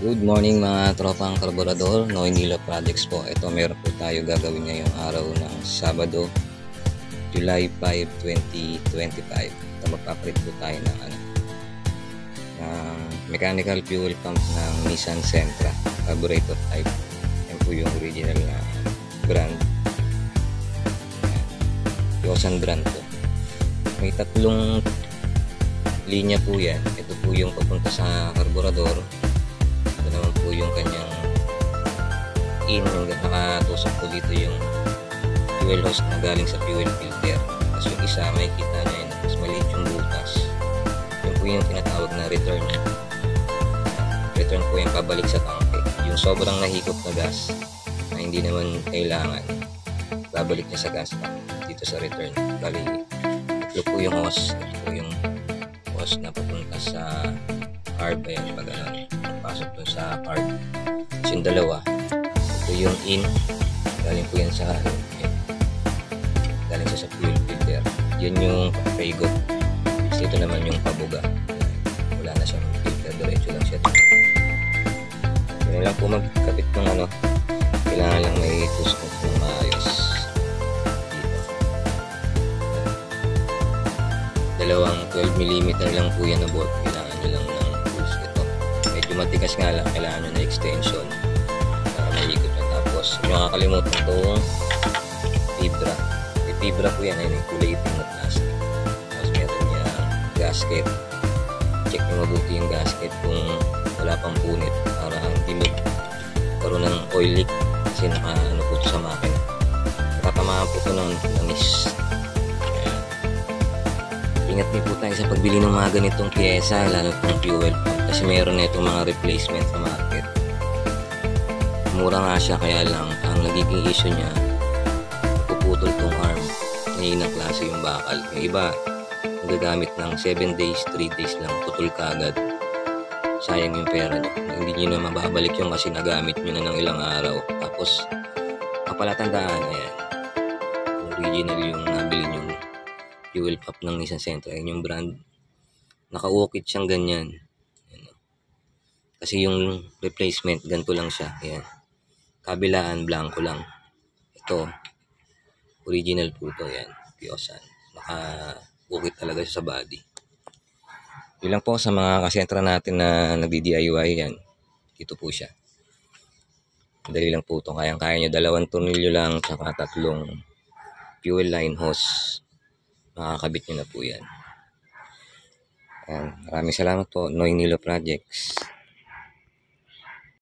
Good morning mga tropang karburador, Noy Projects po. Ito meron po tayo gagawin ngayong araw ng Sabado, July 5, 2025. Ito magpapalit po tayo ng mechanical fuel pump ng Nissan Sentra carburetor type. Yan po yung original na brand. Yosan brand po. May tatlong linya po yan. Ito po yung papunta sa karburador. Ito naman po yung kanyang in, yung nakatusok po dito yung fuel hose na galing sa fuel filter. Tapos yung isa, may kita nyo yun, mas maliit yung butas. Yun po yung tinatawag na return. Return po yung pabalik sa tangke. Yung sobrang nahikot na gas na hindi naman kailangan, babalik niya sa gas tank dito sa return. Bali, ito po yung hose. Ito po yung hose na papunta sa carb. Ayan, pag pasok dun sa carb. Tapos yung dalawa, ito yung in, galing po yan sa galing sa fuel filter. Yun yung paigot. Tapos ito naman yung pabuga. Wala na siyang filter, diretso lang siya. Ganyan lang po magkabit ng kailangan lang may tusok po maayos dito. Dalawang 12mm lang po yan na bolt. Kailangan nyo lang ng tools ito. Medyo matigas nga lang, kailangan nyo na extension para maikot na. Tapos huwag nyo kakalimutan itong fibra. May fibra po yan, yung kulay itim na plastic. Tapos meron niya gasket. Check nyo mabuti yung gasket kung wala pang punit para hindi magkaroon ng oil leak kasi nakaano po ito sa makina. Nakatamaan po ito ng langis. Ingat din po tayo sa pagbili ng mga ganitong pyesa, lalo itong fuel pump kasi meron na itong mga replacement sa market. Mura nga siya, kaya lang ang nagiging issue niya, puputol tong arm. Ngayon ang klase yung bakal. Yung iba, nagagamit ng 7 days, 3 days lang, putol kagad. Sayang yung pera nyo. Hindi nyo na mababalik yung kasi nagamit nyo na ng ilang araw. Tapos, kapalatandaan, ayan, original yung nabili nyo fuel pump ng Nissan Sentra. Yung brand, nakaukit siyang ganyan. Ayan. Kasi yung replacement, ganito lang siya. Ayan. Kabilaan, blanco lang. Ito, original po ito. Ayan, Yosan. Nakaukit talaga siya sa body. Yun lang po sa mga kasentra natin na nagdi-DIY. Yan. Dito po siya. Dali lang po ito. Kayang-kaya nyo. 2 tornilyo lang saka 3 fuel line hose. Makakabit nyo na po yan. Maraming salamat po, Noy Projects.